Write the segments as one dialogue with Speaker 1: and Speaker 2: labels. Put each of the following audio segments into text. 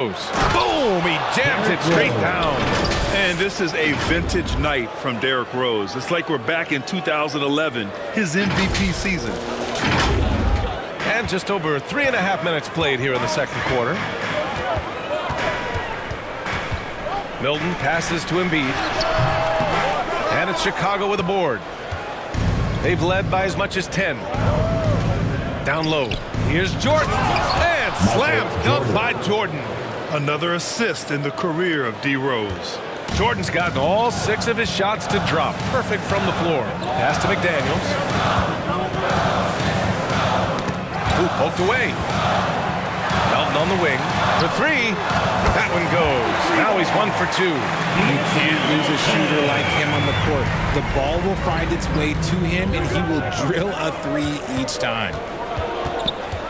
Speaker 1: Boom! He jams it straight down.
Speaker 2: And this is a vintage night from Derrick Rose. It's like we're back in 2011, his MVP season.
Speaker 1: And just over 3.5 minutes played here in the second quarter. Milton passes to Embiid. And it's Chicago with a board. They've led by as much as 10. Down low. Here's Jordan. And slam dunk by Jordan.
Speaker 2: Another assist in the career of D. Rose.
Speaker 1: Jordan's gotten all 6 of his shots to drop. Perfect from the floor. Pass to McDaniels. Ooh, poked away. Melton on the wing for 3. That one goes. Now he's 1 for 2.
Speaker 3: You can't lose a shooter like him on the court. The ball will find its way to him, and he will drill a 3 each time.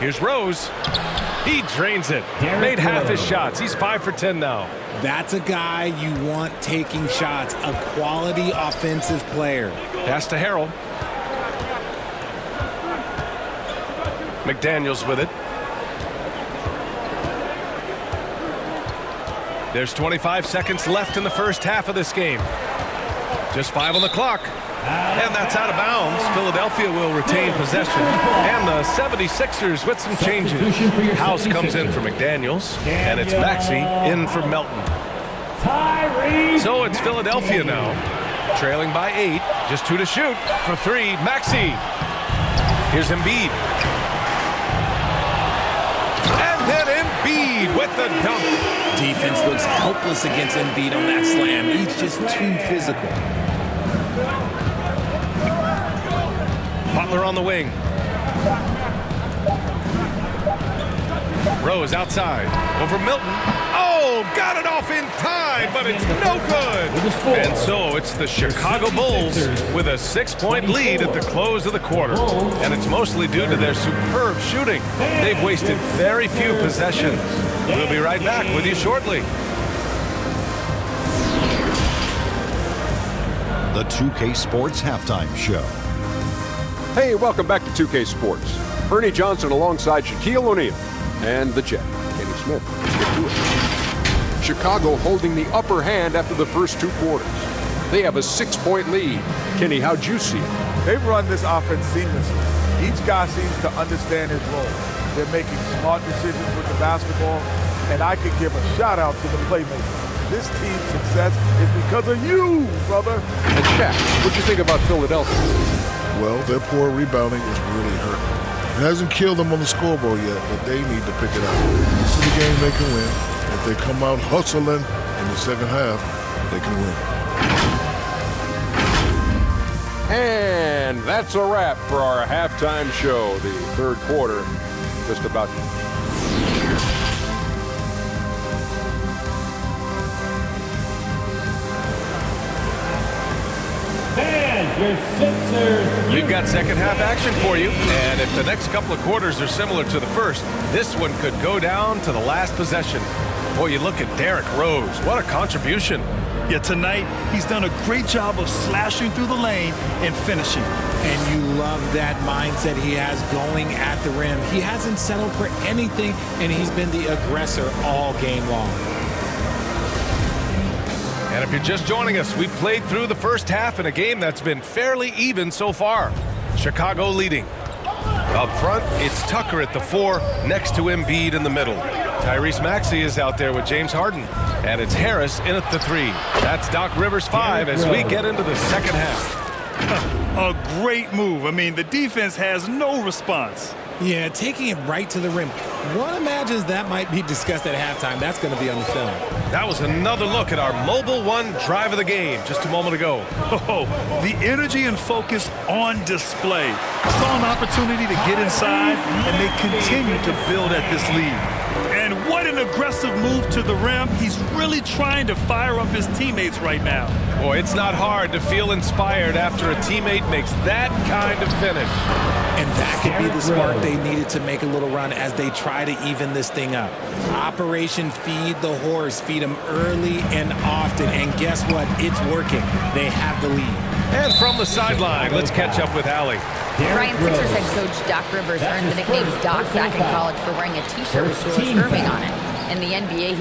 Speaker 1: Here's Rose. He drains it. Made half his shots. He's 5 for 10 now.
Speaker 3: That's a guy you want taking shots, a quality offensive player.
Speaker 1: Pass to Harrell. McDaniels with it. There's 25 seconds left in the first half of this game. Just 5 on the clock. And that's out of bounds. Philadelphia will retain possession. And the 76ers with some changes. House comes in for McDaniels. And it's Maxey in for Melton. So it's Philadelphia now. Trailing by 8. Just 2 to shoot. For 3, Maxey. Here's Embiid. And then Embiid with the dunk.
Speaker 3: Defense looks helpless against Embiid on that slam. He's just too physical.
Speaker 1: Butler on the wing. Rose outside. Over Milton. Oh, got it off in time, but it's no good. And so it's the Chicago Bulls with a 6-point lead at the close of the quarter. And it's mostly due to their superb shooting. They've wasted very few possessions. We'll be right back with you shortly.
Speaker 4: The 2K Sports Halftime Show.
Speaker 5: Hey, welcome back to 2K Sports. Ernie Johnson alongside Shaquille O'Neal and the Jet, Kenny Smith. Let's get to it. Chicago holding the upper hand after the first 2 quarters. They have a 6-point lead. Kenny, how'd you see it?
Speaker 6: They've run this offense seamlessly. Each guy seems to understand his role. They're making smart decisions with the basketball, and I could give a shout-out to the playmakers. This team's success is because of you, brother.
Speaker 5: And Shaq, what'd you think about Philadelphia?
Speaker 7: Well, their poor rebounding is really hurting. It hasn't killed them on the scoreboard yet, but they need to pick it up. This is the game they can win. If they come out hustling in the second half, they can win.
Speaker 5: And that's a wrap for our halftime show. The third quarter just about.
Speaker 1: We've got second half action for you, and if the next couple of quarters are similar to the first, this one could go down to the last possession. Boy, you look at Derrick Rose. What a contribution.
Speaker 2: Yeah, tonight he's done a great job of slashing through the lane and finishing.
Speaker 3: And you love that mindset he has going at the rim. He hasn't settled for anything, and he's been the aggressor all game long.
Speaker 1: And if you're just joining us, we've played through the first half in a game that's been fairly even so far. Chicago leading. Up front, it's Tucker at the 4, next to Embiid in the middle. Tyrese Maxey is out there with James Harden. And it's Harris in at the 3. That's Doc Rivers 5 as we get into the second half.
Speaker 2: A great move. I mean, the defense has no response.
Speaker 3: Yeah, taking it right to the rim. One imagines that might be discussed at halftime. That's going to be on the film.
Speaker 1: That was another look at our Mobile One drive of the game just a moment ago.
Speaker 2: Oh, the energy and focus on display. Saw an opportunity to get inside, and they continue to build at this lead. And what an aggressive move to the rim. He's really trying to fire up his teammates right now.
Speaker 1: Boy, it's not hard to feel inspired after a teammate makes that kind of finish.
Speaker 3: And that could be the spark they needed to make a little run as they try to even this thing up. Operation Feed the Horse. Feed him early and often. And guess what? It's working. They have the lead.
Speaker 1: And from the sideline, let's catch up with Allie.
Speaker 8: Ryan Sixers head coach Doc Rivers earned the nickname Doc back in college for wearing a T-shirt with Julius Erving on it. In the NBA,